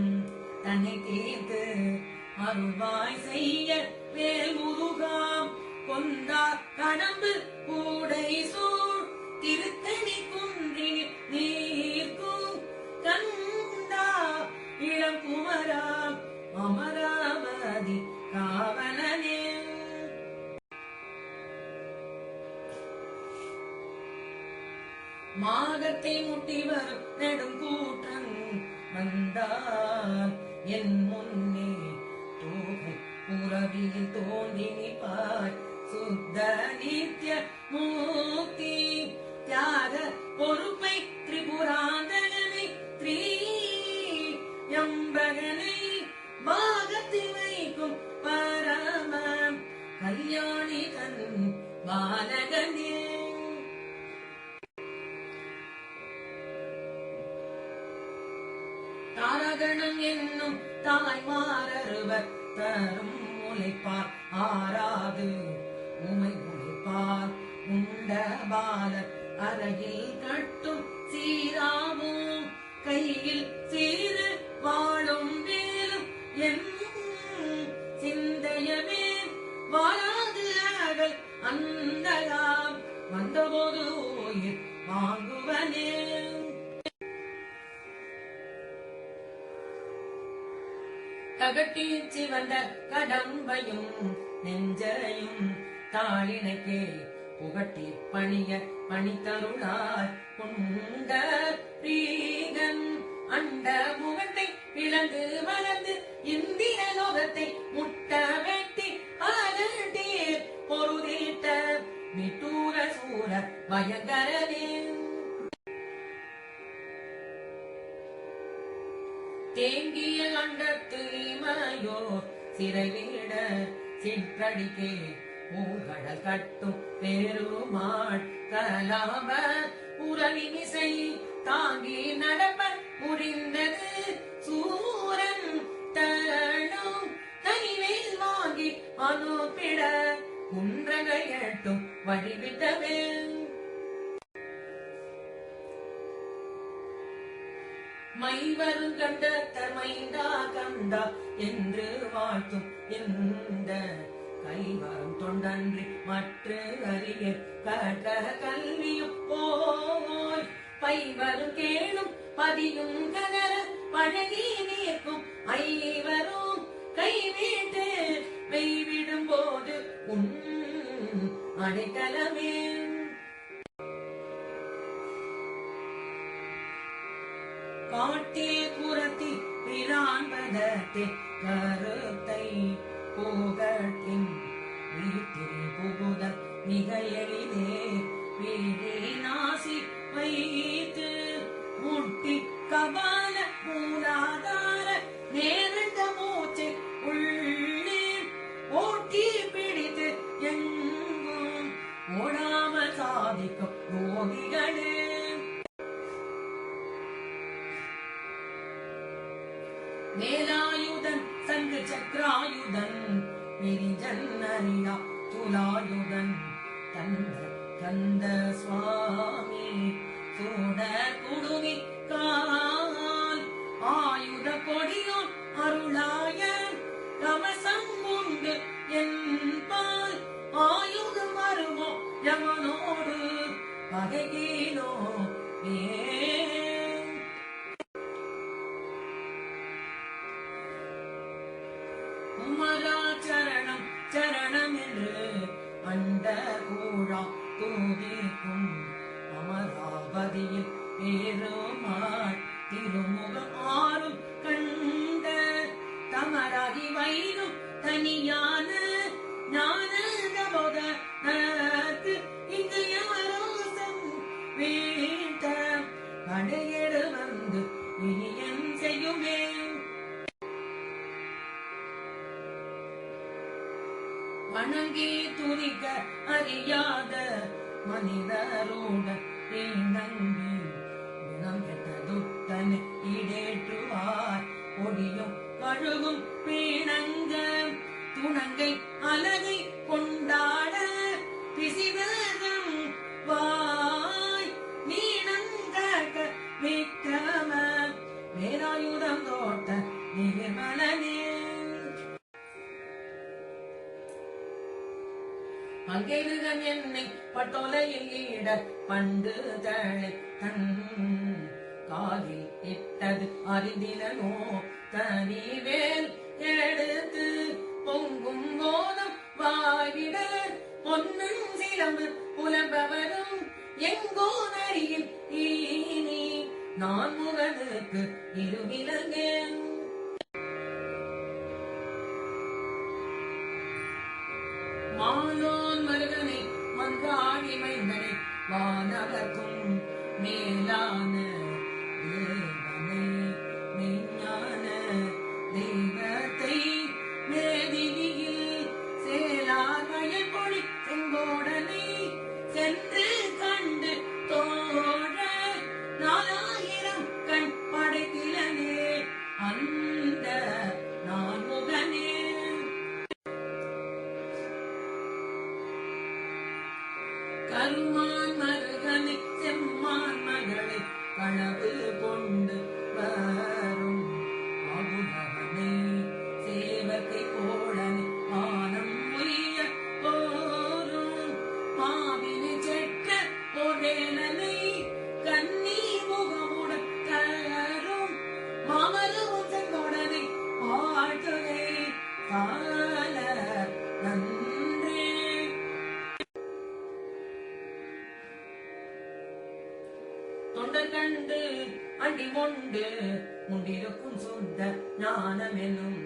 தன்னை தீர்த்து அருள்வாய் செய்ய வேல் முருகாம் கொந்தார் கடம்பு கூடை சூழ் திருத்தணி குன்றில் நீர்க்கும் கந்தா இளம் குமரா அமராவதி காவலனே. மாகத்தை முட்டி வரும் நெடும் கூற்றன் வந்தால் என் முன்னே தோகை புறவியில் தோன்றி நிற்பாய் சுத்த நித்ய மூர்த்தி தியாக பொறுப்பை திரிபுராந்தகனை த்ரீயம்பகனை பாகத்தில் வைக்கும் பரம கல்யாணி தன் பாலகனே. தாரகணம் என்னும் தாய்மாரருவர் தரும் முளைப்பார் ஆறாது உமை உழைப்பார் உண்ட பாலர் அறையில் கட்டும் சீராமும் கையில் சீரு வாழும் வேலும் என் சிந்தையமே வாழாது அகல் அந்தகாம் வந்தபோது உயிர் வாங்குவனே. தகட்டீச்சி வந்த கடம்பையும் நெஞ்சையும் தாளினைக்கே புகட்டி பணிய பணித்தருளாய் கொண்ட ரீகன் அண்ட முகத்தை பிளந்து வளர்ந்து இந்திர லோகத்தை முட்ட வெட்டி அகட்டீர் பொருதீட்ட விட்டூர சூர பயங்கரனே. தேங்கிய அண்டத்து இமையோர் சிறைவிட சிற்றடிக்கே ஊர்கடல் கட்டும் பெருமாள் கலாப உறவிமிசை தாங்கி நடப்ப முடிந்தது சூரன் தரும் தனிவேல் வாங்கி அனுப்பிட குன்றங்கள் எட்டும் வழிவிட்டவே மைவரும் கண்ட தமைந்தா கந்தா என்று வாழ்த்தும் இந்த கைவரும் தொண்டன்றி மற்ற அறிய கற்ற கல்வியும் போய் பைவரும் கேளும் பதியும் கதற பழகி நீக்கும் ஐவரும் கைவிட்டு மெய்விடும் போது உன் அடைக்கலமே காட்டில் குரத்தி பிரான்பதத்தை கருத்தை போகட்டின் வீட்டில் புகுத மிக எளிதே வீடே நாசி வைத்து முட்டி கபால மூலாதார நேரண்ட மூச்சை உள்ளே ஓட்டி பிடித்து எங்கும் ஓடாமல் சாதிக்கும் யோகிகளே வேலாயுதன் சங்கு சக்கராயுதன் விரிஜன் அறியா துலாயுதன் தந்த கந்த சுவாமி சூட குடுமி கால் ஆயுத கொடியோன் அருளாய கவசம் உண்டு என்பால் ஆயுதம் வருமோ யமனோடு பகைகீனோ குமரா சரணம் சரணம் என்று அண்ட கூழா தூதிக்கும் அமராவதியில் ஏறுமாள் திருமுகம் ஆறும் கண்ட தமராகி வைரும் தனியான ஞான போதற்கு இங்கு யமரோசம் வீட்ட கடையெடு வந்து இனியன் செய்யுமே வணங்கி துதிக்க அறியாத மனிதரோட நம்பி குணம் கெட்ட துத்தன் இடேற்றுவார் பொடியும் கழுகும் பீணங்க துணங்கை அலகை கொண்டாட பிசிதம் வாய் நீணங்க விக்ரம வேலாயுதம் தோட்ட நிர்மலனே பங்கெருகன் என்னை பட்டோலையில் ஈட பண்டு தழை தன் காலில் இட்டது அறிந்திலனோ தனிவேல் எடுத்து பொங்கும் போதும் வாய்விட பொன்னும் சிலம்பு புலம்பவரும் எங்கோ நரியில் ஈனி நான் முகனுக்கு இருவிலங்கேன் மாலோன் மருகனை மன்றாடி மைந்தனை வானவர்க்கும் மேலான தேவனை மெய்ஞான தெய்வத்தை மேதினியில் சேலார் வயல் பொழி செங்கோடனை சென்று கண்டு தோழ 4000 கண் படைத்திலனே அந்த நான் முகனே கருமான் மருகனை செம்மான் மகளை களவு கொண்டு வரும் அபுதவனை சேவகை கோடனை ஆனம் உரிய போரும் மாவினை செற்ற பொருளனை கண்ணி முகமுடன் தரும் மாமலவும் செங்கோடனை வாழ்த்துகை கால நன்றே தொண்டர் கண்டு அண்டி கொண்டு முண்டிருக்கும் சுத்த ஞானமெனும்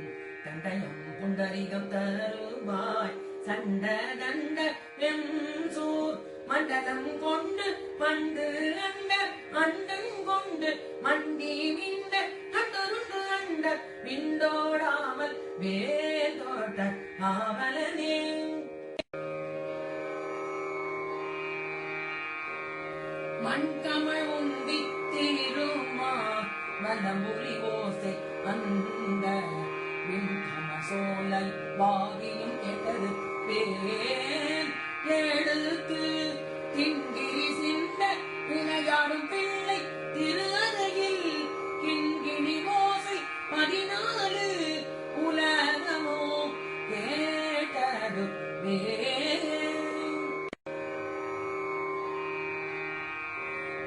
தண்டயம் புண்டரிகம் தருவாய் சண்ட தண்ட வெம்சூர் மண்டலம் கொண்டு பண்டு அண்ட அண்டம் கொண்டு மண்டி விண்ட கண்டருண்டு அண்ட விண்டோடாமல் வேல் தோட்ட ஆவலனே மண்கமழ் உந்தி திருமா வலம்புரி ஓசை அந்த விண்கம சோலை வாவியும் கேட்டது பேர் எழுத்து திங்கிரி சிந்த விளையாடும் பிள்ளை திரு அறையில் கிண்கிணி ஓசை 14 உலகமோ கேட்டது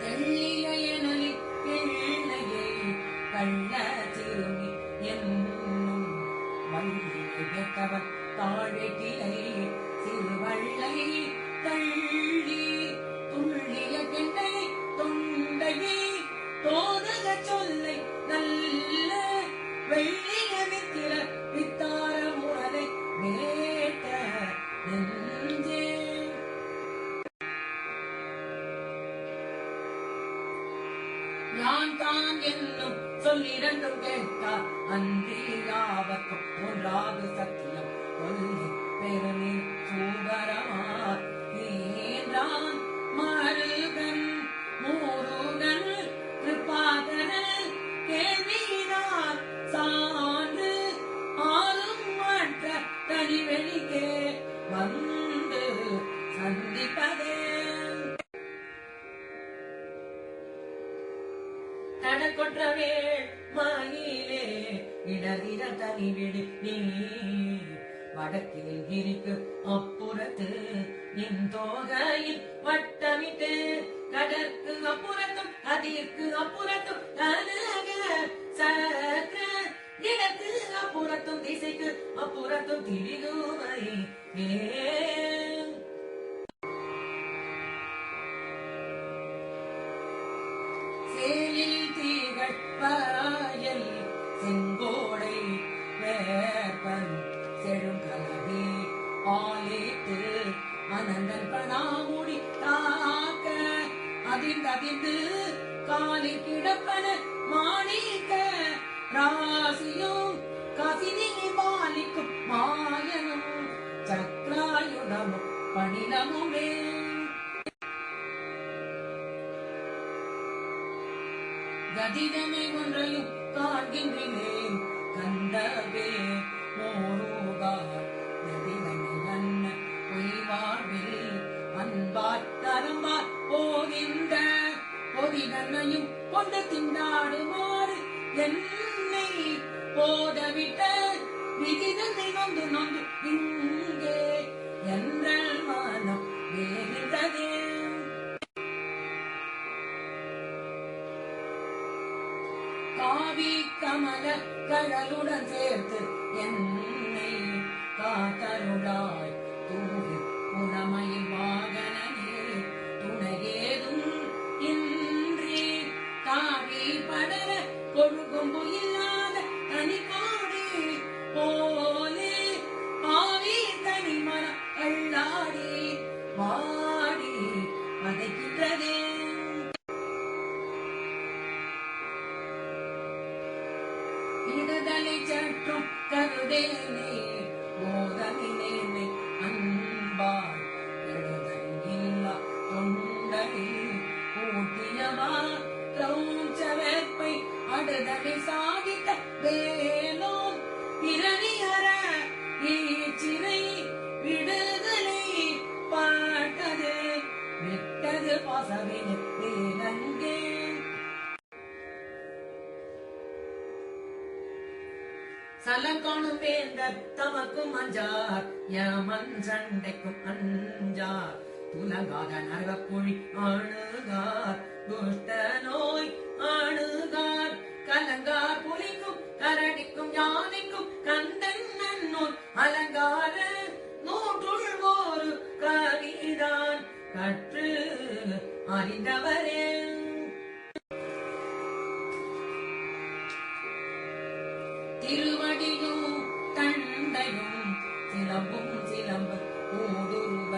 தெள்ளிய எனலி பிள்ளையே கள்ள சிறுமி என்னும் வள்ளியை கேட்டவன் தாழகிளை சிறுவள்ளை தள்ளி துள்ளிய கெண்டை தொண்டையை தோதக சொல்லை நல்ல வெள்ளிய வித்திர வித்தார முரலை வேட்ட நெஞ்சே யான் தான் என்னும் சொல்லிரண்டும் கேட்டார் அன்றி யாவர்க்கும் ஒன்றாது சத்தியம் கொல்லி பெருமி சூகரமார் நீரான் மருகன் மூருகன் கிருபாகரன் கேள்வியினார் சான்று ஆளும் மற்ற தனிவெளிக்கே வந்து சந்திப்பதே தடக்கொற்றவே மாயிலே இடரிட தனிவிடு நீ வடக்கில் கிரிக்கு அப்புறத்து நின் தோகையில் வட்டமிட்டு கடற்கு அப்புறத்தும் அதிர்க்கு அப்புறத்தும் கனக சக்கர இடத்து அப்புறத்தும் திசைக்கு அப்புறத்தும் திரிகுமை சேலில் தீகள் பாயல் செங்கோடை வேப்பன் செழுங்கலவி ஆலிட்டு அனந்தன் பணாமுடி தாக்க அதிர்ந்து காலி கிடப்பன மாணிக்க ராசியும் கசினி மாலிக்கும் மாயனும் சக்ராயுதமும் பணிலமுமே கதிதமை ஒன்றையும் காண்கின்றேன் கண்டவே மோருகார் கதிதமை அன்ன பொய்வாழ்வில் அன்பார் தரம்பார் போகின்ற பொதிதன்னையும் கொண்டு திண்டாடுமாறு என்னை போதவிட்ட விதிதனை நொந்து நொந்து இங்கே என்றல் மனம் வேகின்றதே காவி கமல கடலுடன் சேர்த்து என்னை காத்தருளாய் தூவி புனமையில் வாகனே துணையேதும் இன்றி தாவி படர கொழுகும்பு இல்லாத தனிக்கோடி போலே பாவி தனிமன அள்ளாடி வாடி வதைக்கின்றதே இடதலை சற்றும் கருதேனே போதனினேனை அன்பார் எழுதல் இல்லா தொண்டரில் கூட்டியவா கிரௌஞ்ச வேற்பை அடுதலை சாகித்த வேலோன் பிறனியற ஈச்சினை விடுதலை பாட்டது விட்டது பாசவினை வேலங்கே சலங்காணும் வேந்தர் தமக்கும் அஞ்சார் யமன் சண்டைக்கும் அஞ்சார் துலங்காத நரகக்குழி அணுகார் துஷ்ட நோய் அணுகார் கலங்கார் புலிக்கும் கரடிக்கும் யானைக்கும் கந்தன் நன்னூர் அலங்கார நூற்றுள் ஒரு கவிதான் கற்று அறிந்தவரே திருவடியும் தண்டையும் சிலம்பும் சிலம்பு ஊடுருவ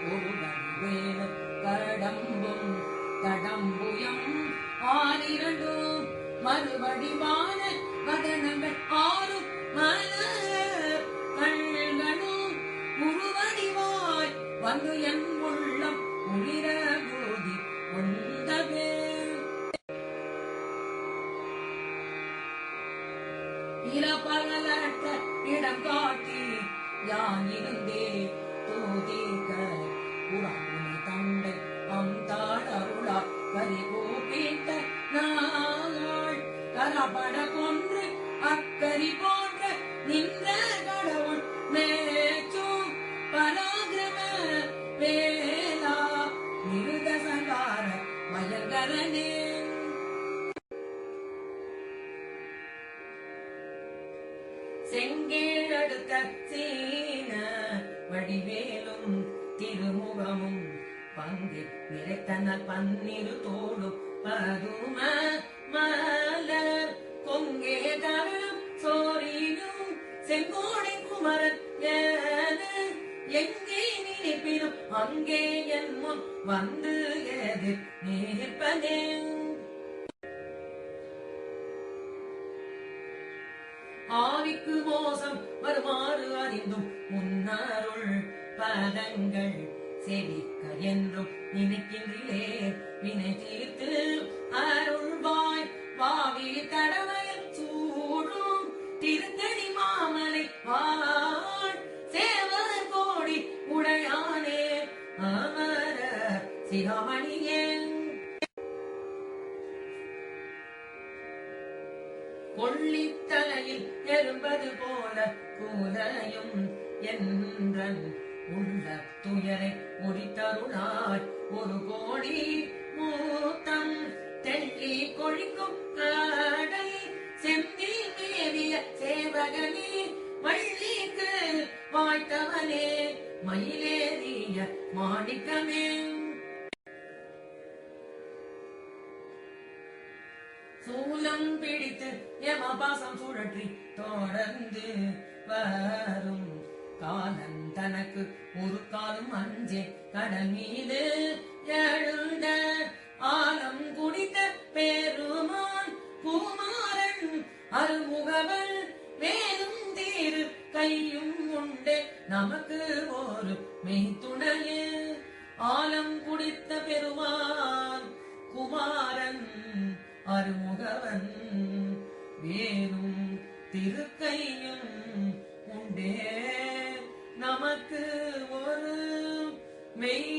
ஒருவன் வேலும் கடம்பும் தடம்புயம் ஆறிரண்டும் மறுபடிவான வதனங்கள் ஆறும் மலர் கண்களும் உருவடிவாய் வந்து என் உள்ளம் உளிர போதி இடம் காட்டி யான் இருந்தே தூதிக்க புறாமுனை தண்டை அம்தாள் அருளா கரி கூப்பிட்ட நாள் கரபட கொன்று அக்கரி போன்ற நின்ற கடவுள் மேச்சும் பராகிரம வேலா மிருக சங்கார மயங்கரனே. செங்கேழடுத்த சீன வடிவேலும் திருமுகமும் பங்கு நிறைத்தனல் பன்னிரு தோளும் பதும மலர் கொங்கே தருணம் சோரினும் செங்கோடை குமரன் எங்கே நினைப்பினும் அங்கே என் முன் வந்து எதிர் நிற்பனே. ஆவிக்கு மோசம் வருமாறு அறிந்தும் முன்னருள் பதங்கள் செவிக்க என்றும் நினைக்கின்றே வினை தீர்த்து அருள்வாய் வாவி தடவையில் சூடும் திருத்தணி மாமலை வாழ் சேவர் கோடி உடையானே அமர சிகாமணியே. கொள்ளித்தலையில் எறும்பது போல கூலையும் என்றன் உள்ள துயரை முடித்தருளாய் ஒரு கோடி மூத்தம் தெள்ளி கொழிக்கும் காடை செந்தி மேவிய சேவகனே வள்ளிக்கு வாய்த்தவனே மயிலேறிய மாணிக்கமே. சூலம் பிடித்து யமபாசம் சுழற்றி தொடர்ந்து வரும் காலன் தனக்கு ஒரு காலம் அஞ்சே கடல் மீது எழுந்த ஆலம் குடித்த பெருமான் குமாரன் அருமுகவல் வேலும் தீரு கையும் உண்டே நமக்கு ஒரு மெய்த்துணையே. ஆலம் குடித்த பெருமான் குமாரன் அருமுகவன் வேலும் திருக்கையும் உண்டே நமக்கு ஒரு மெய்